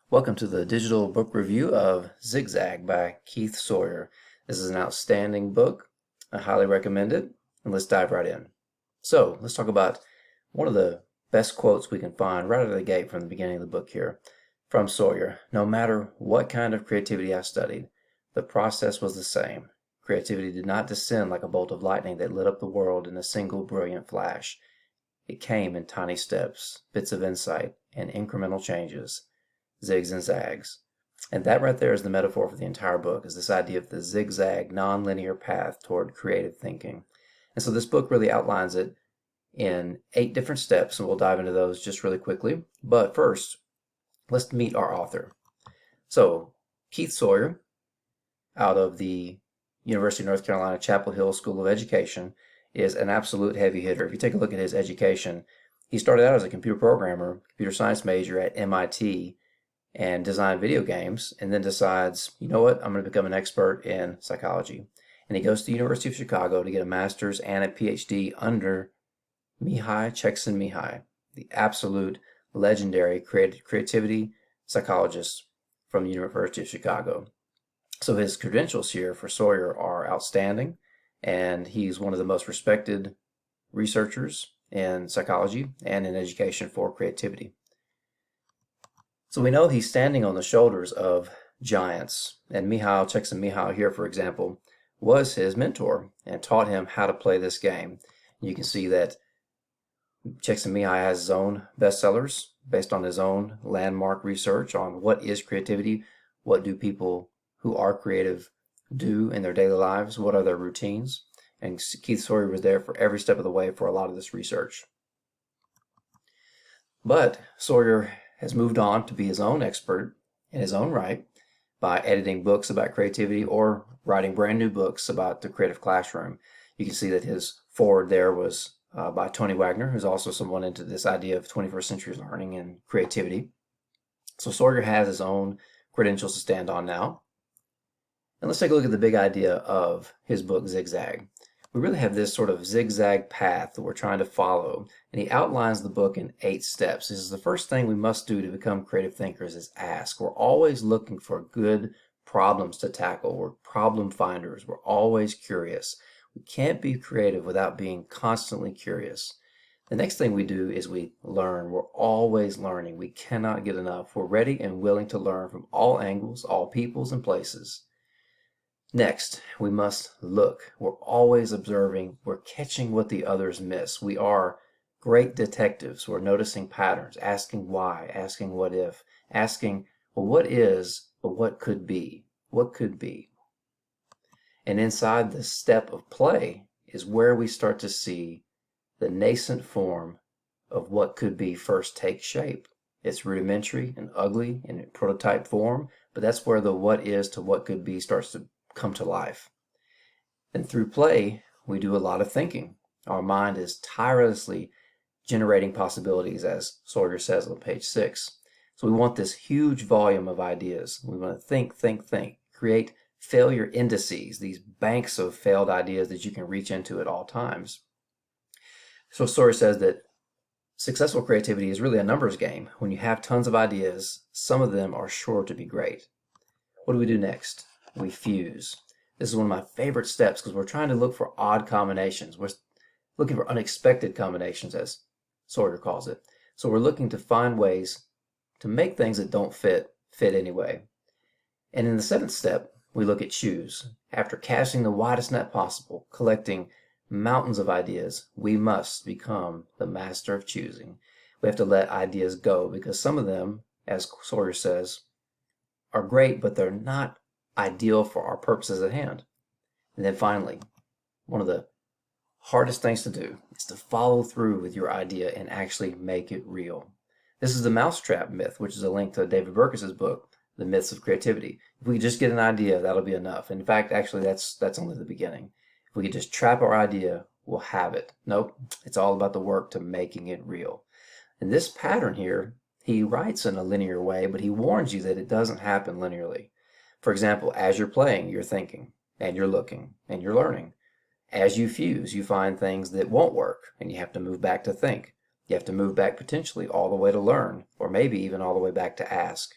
Welcome to the digital book review of Zig Zag by Keith Sawyer. This is an outstanding book. I highly recommend it, and let's dive right in. So, let's talk about one of the best quotes we can find right out of the gate from the beginning of the book here from Sawyer. No matter what kind of creativity I studied, the process was the same. Creativity did not descend like a bolt of lightning that lit up the world in a single brilliant flash. It came in tiny steps, bits of insight, and incremental changes. Zigs and zags. And that right there is the metaphor for the entire book, is this idea of the zigzag, non-linear path toward creative thinking. And so this book really outlines it in 8 different steps, and we'll dive into those just really quickly. But first, let's meet our author. So, Keith Sawyer, out of the University of North Carolina Chapel Hill School of Education, is an absolute heavy hitter. If you take a look at his education, he started out as a computer programmer, computer science major at MIT, and design video games, and then decides, you know what, I'm going to become an expert in psychology. And he goes to the University of Chicago to get a master's and a PhD under Mihai Csikszentmihalyi, the absolute legendary creativity psychologist from the University of Chicago. So his credentials here for Sawyer are outstanding, and he's one of the most respected researchers in psychology and in education for creativity. So we know he's standing on the shoulders of giants, and Mihail Csikszentmihalyi here, for example, was his mentor and taught him how to play this game. You can see that Csikszentmihalyi has his own bestsellers based on his own landmark research on what is creativity, what do people who are creative do in their daily lives, what are their routines, and Keith Sawyer was there for every step of the way for a lot of this research. But Sawyer has moved on to be his own expert in his own right by editing books about creativity or writing brand new books about the creative classroom. You can see that his foreword there was by Tony Wagner, who's also someone into this idea of 21st century learning and creativity. So Sawyer has his own credentials to stand on now. And let's take a look at the big idea of his book, Zig Zag. We really have this sort of zigzag path that we're trying to follow, and he outlines the book in 8 steps. This is the first thing we must do to become creative thinkers is ask. We're always looking for good problems to tackle. We're problem finders. We're always curious. We can't be creative without being constantly curious. The next thing we do is we learn. We're always learning. We cannot get enough. We're ready and willing to learn from all angles, all peoples and places. Next, we must look. We're always observing. We're catching what the others miss. We are great detectives. We're noticing patterns, asking why, asking what if, asking, well, what is, but what could be? What could be? And inside the step of play is where we start to see the nascent form of what could be first take shape. It's rudimentary and ugly in prototype form, but that's where the what is to what could be starts to come to life. And through play, we do a lot of thinking. Our mind is tirelessly generating possibilities, as Sawyer says on page 6. So we want this huge volume of ideas. We want to think, create failure indices, these banks of failed ideas that you can reach into at all times. So Sawyer says that successful creativity is really a numbers game. When you have tons of ideas, some of them are sure to be great. What do we do next? We fuse. This is one of my favorite steps because we're trying to look for odd combinations. We're looking for unexpected combinations, as Sawyer calls it. So we're looking to find ways to make things that don't fit anyway. And in the 7th step, we look at choose. After casting the widest net possible, collecting mountains of ideas, we must become the master of choosing. We have to let ideas go because some of them, as Sawyer says, are great, but they're not ideal for our purposes at hand. And then finally, one of the hardest things to do is to follow through with your idea and actually make it real. This is the mousetrap myth, which is a link to David Burkus's book, The Myths of Creativity. If we could just get an idea, that'll be enough. In fact, actually, that's only the beginning. If we could just trap our idea, we'll have it. Nope, it's all about the work to making it real. And this pattern here, he writes in a linear way, but he warns you that it doesn't happen linearly. For example, as you're playing, you're thinking, and you're looking, and you're learning. As you fuse, you find things that won't work, and you have to move back to think. You have to move back potentially all the way to learn, or maybe even all the way back to ask.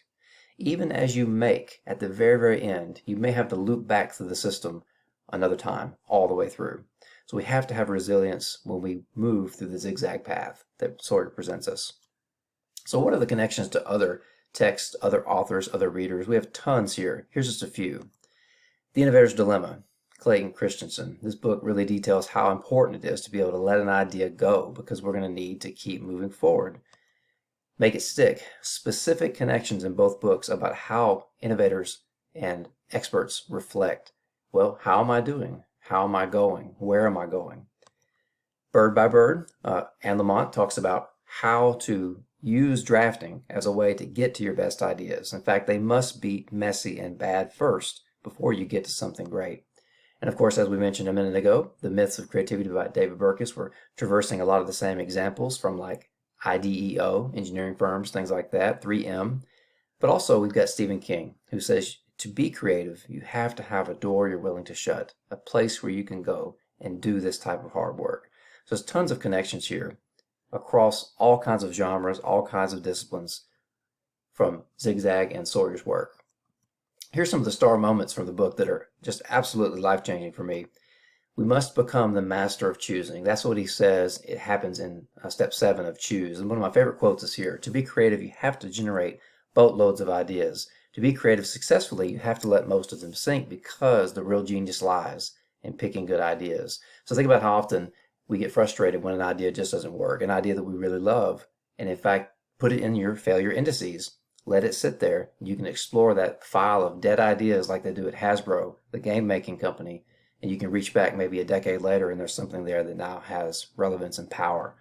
even as you make at the very, very end, you may have to loop back through the system another time, all the way through. So we have to have resilience when we move through the zigzag path that Sawyer presents us. So what are the connections to other texts, other authors, other readers? We have tons here. Here's just a few. The Innovator's Dilemma, Clayton Christensen. This book really details how important it is to be able to let an idea go because we're going to need to keep moving forward. Make It Stick. Specific connections in both books about how innovators and experts reflect. Well, how am I doing? How am I going? Where am I going? Bird by Bird, Anne Lamott talks about how to use drafting as a way to get to your best ideas. In fact, they must be messy and bad first before you get to something great. And of course, as we mentioned a minute ago, The Myths of Creativity by David Burkus, we're traversing a lot of the same examples from like IDEO, engineering firms, things like that, 3M. But also we've got Stephen King, who says to be creative, you have to have a door you're willing to shut, a place where you can go and do this type of hard work. So there's tons of connections here across all kinds of genres, all kinds of disciplines from Zig Zag and Sawyer's work. Here's some of the star moments from the book that are just absolutely life-changing for me. We must become the master of choosing. That's what he says. It happens in step 7 of choose. And one of my favorite quotes is here. To be creative, you have to generate boatloads of ideas. To be creative successfully, you have to let most of them sink because the real genius lies in picking good ideas. So think about how often we get frustrated when an idea just doesn't work, an idea that we really love. And in fact, put it in your failure indices. Let it sit there. You can explore that file of dead ideas like they do at Hasbro, the game making company, and you can reach back maybe a decade later and there's something there that now has relevance and power.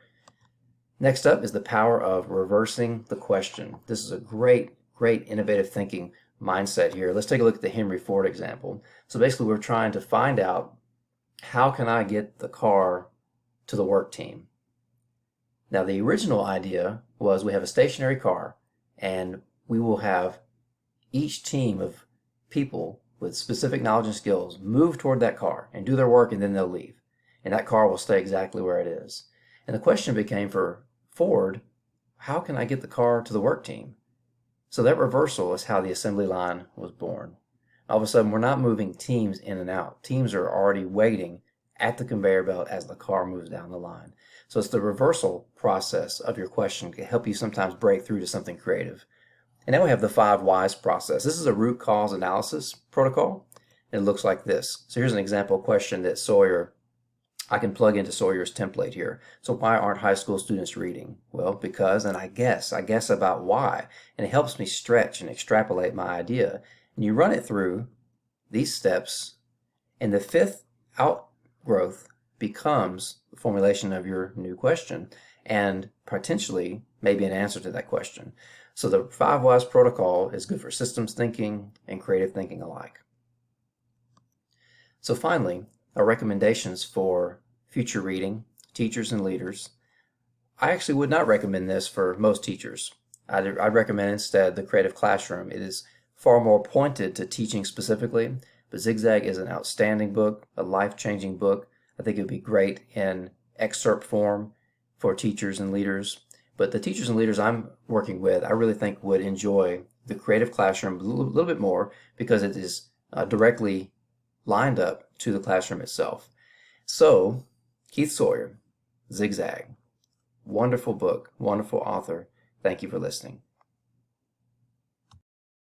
Next up is the power of reversing the question. This is a great innovative thinking mindset here. Let's take a look at the Henry Ford example. So basically we're trying to find out, how can I get the car to the work team? Now the original idea was we have a stationary car and we will have each team of people with specific knowledge and skills move toward that car and do their work, and then they'll leave. And that car will stay exactly where it is. And the question became for Ford, how can I get the car to the work team? So that reversal is how the assembly line was born. All of a sudden, we're not moving teams in and out. Teams are already waiting at the conveyor belt as the car moves down the line. So it's the reversal process of your question can help you sometimes break through to something creative. And then we have the 5 whys process. This is a root cause analysis protocol. And it looks like this. So here's an example question that I can plug into Sawyer's template here. So why aren't high school students reading? Well, because, and I guess about why. And it helps me stretch and extrapolate my idea. And you run it through these steps, and the 5th outgrowth becomes the formulation of your new question and potentially maybe an answer to that question. So the 5 whys protocol is good for systems thinking and creative thinking alike. So finally, our recommendations for future reading, teachers and leaders. I actually would not recommend this for most teachers. I'd recommend instead The Creative Classroom. It is far more pointed to teaching specifically, but Zig Zag is an outstanding book, a life-changing book. I think it would be great in excerpt form for teachers and leaders. But the teachers and leaders I'm working with, I really think would enjoy The Creative Classroom a little bit more because it is directly lined up to the classroom itself. So, Keith Sawyer, Zig Zag. Wonderful book, wonderful author. Thank you for listening.